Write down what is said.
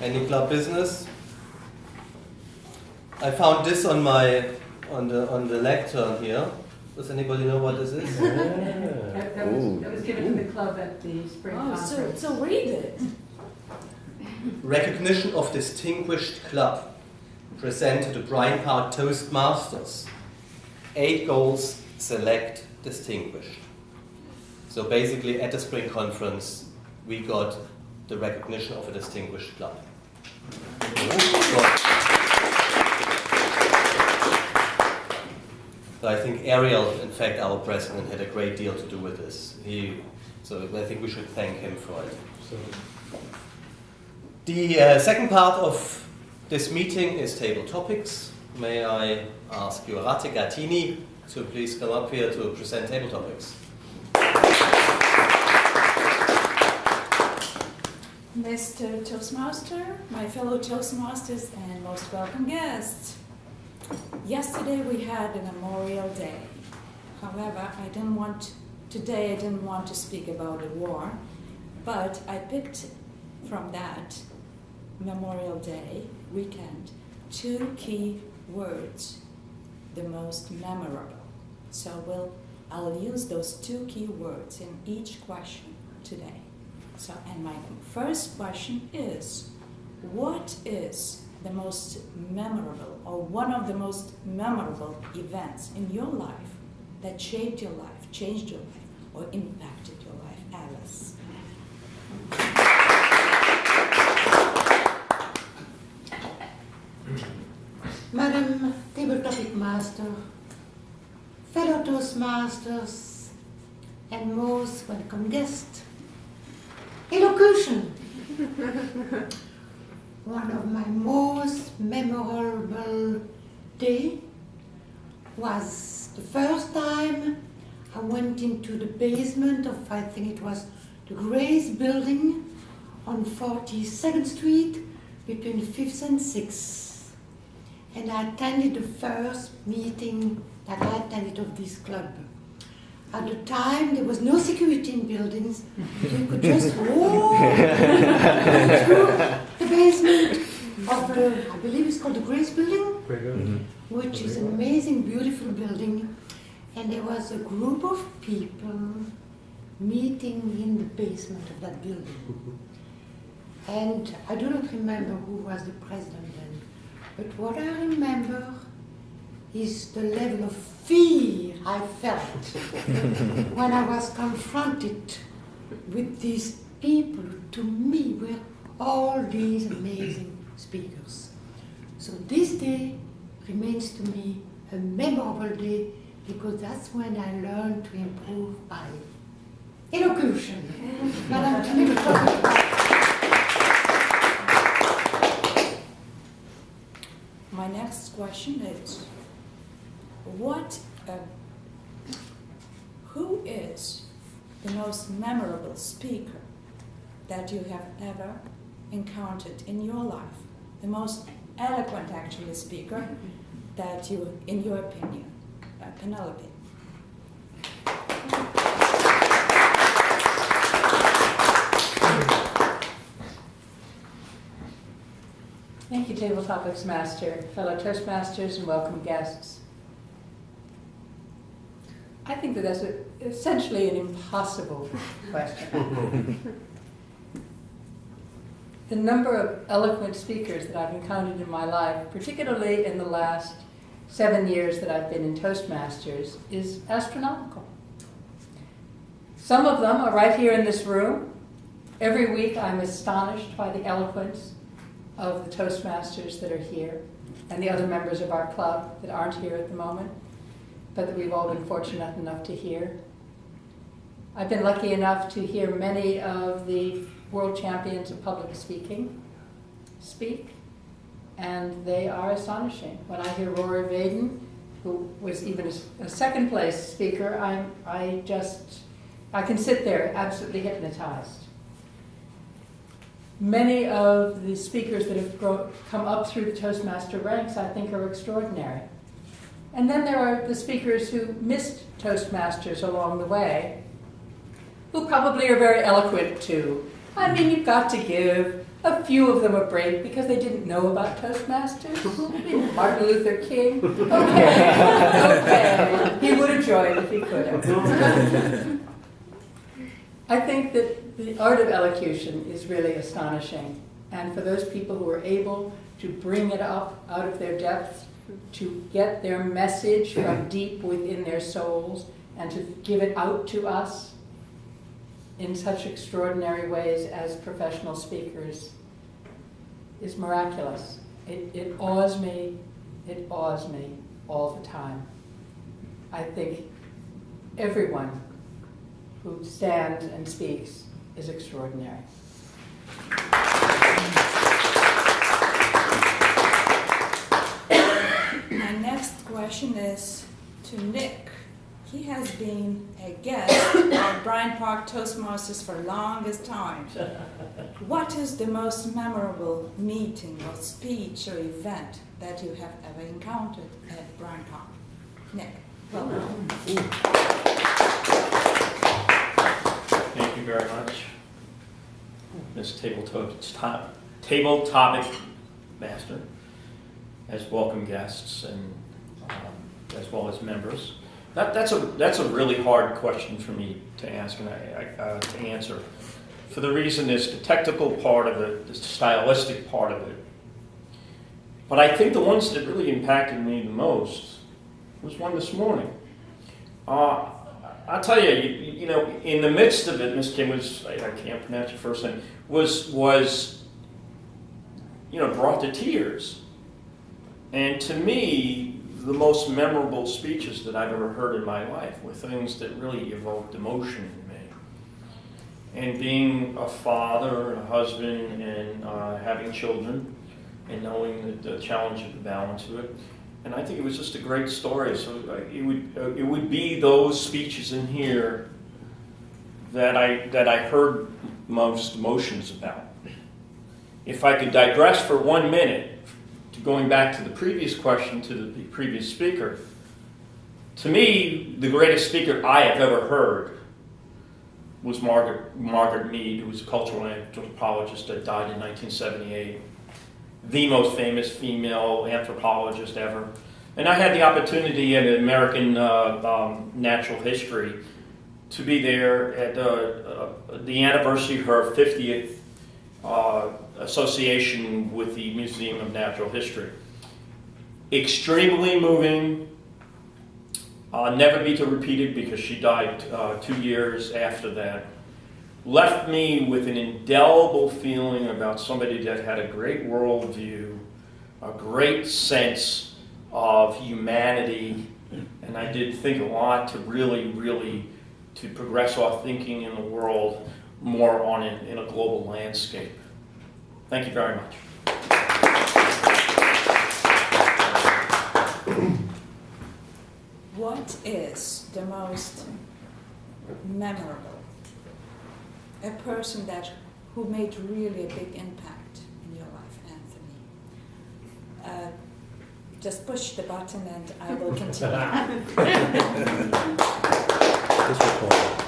Any club business? I found this on the lectern here. Does anybody know what this is? That was given to the club at the spring conference. So read it. Recognition of Distinguished Club. Present to the Bryant Park Toastmasters. 8 goals, select distinguished. So basically at the spring conference we got the recognition of a distinguished club. So I think Ariel, in fact, our president, had a great deal to do with this. So I think we should thank him for it. The second part of this meeting is table topics. May I ask Jurate to please come up here to present table topics. Mr. Toastmaster, my fellow Toastmasters, and most welcome guests. Yesterday we had a Memorial Day. However, today I didn't want to speak about the war, but I picked from that Memorial Day weekend 2 key words, the most memorable. So I'll use those 2 key words in each question today. And my first question is, what is the most memorable or one of the most memorable events in your life that shaped your life, changed your life, or impacted your life, Alice? Madam Table Topic Master, fellow Toastmasters, and most welcome guest, elocution. One of my most memorable day was the first time I went into the basement of, I think it was the Grace Building on 42nd Street between 5th and 6th. And I attended the first meeting that I attended of this club. At the time, there was no security in buildings. You could just walk through the basement of the, I believe it's called the Grace Building, which is an amazing, beautiful building. And there was a group of people meeting in the basement of that building. And I do not remember who was the president then, but what I remember is the level of fear I felt when I was confronted with these people who to me were all these amazing speakers. So this day remains to me a memorable day because that's when I learned to improve my elocution. My next question is, who is the most memorable speaker that you have ever encountered in your life? The most eloquent, actually, speaker that you, in your opinion, Penelope. Thank you, Table Topics Master, fellow Toastmasters, and welcome guests. I think that that's essentially an impossible question. The number of eloquent speakers that I've encountered in my life, particularly in the last 7 years that I've been in Toastmasters, is astronomical. Some of them are right here in this room. Every week I'm astonished by the eloquence of the Toastmasters that are here and the other members of our club that aren't here at the moment, but that we've all been fortunate enough to hear. I've been lucky enough to hear many of the world champions of public speaking speak, and they are astonishing. When I hear Rory Vaden, who was even a second place speaker, I can sit there absolutely hypnotized. Many of the speakers that have come up through the Toastmaster ranks, I think, are extraordinary. And then there are the speakers who missed Toastmasters along the way, who probably are very eloquent too, I mean, you've got to give a few of them a break because they didn't know about Toastmasters. Martin Luther King. Okay. He would have joined if he could have. I think that the art of elocution is really astonishing. And for those people who are able to bring it up out of their depths, to get their message from deep within their souls and to give it out to us in such extraordinary ways as professional speakers is miraculous. It awes me all the time. I think everyone who stands and speaks is extraordinary. My next question is to Nick. He has been a guest of Bryant Park Toastmasters for the longest time. What is the most memorable meeting or speech or event that you have ever encountered at Bryant Park? Nick, welcome. Thank you very much, Ms. Table Topic Master, as welcome guests and as well as members. That's a really hard question for me to ask and to answer. For the reason is the technical part of it, the stylistic part of it. But I think the ones that really impacted me the most was one this morning. I'll tell you, you know, in the midst of it, Ms. Kim was, I can't pronounce your first name, was you know, brought to tears. And to me, the most memorable speeches that I've ever heard in my life were things that really evoked emotion in me. And being a father and a husband and having children and knowing the challenge of the balance of it. And I think it was just a great story. So it would be those speeches in here that I heard most emotions about. If I could digress for 1 minute, going back to the previous question to the previous speaker, to me, the greatest speaker I have ever heard was Margaret Mead, who was a cultural anthropologist that died in 1978. The most famous female anthropologist ever. And I had the opportunity in American Natural History to be there at the anniversary of her 50th association with the Museum of Natural History. Extremely moving, never be to repeated because she died 2 years after that. Left me with an indelible feeling about somebody that had a great worldview, a great sense of humanity, and I did think a lot to really to progress our thinking in the world more on in a global landscape. Thank you very much. What is the most memorable? A person who made really a big impact in your life, Anthony. Just push the button and I will continue. This recording.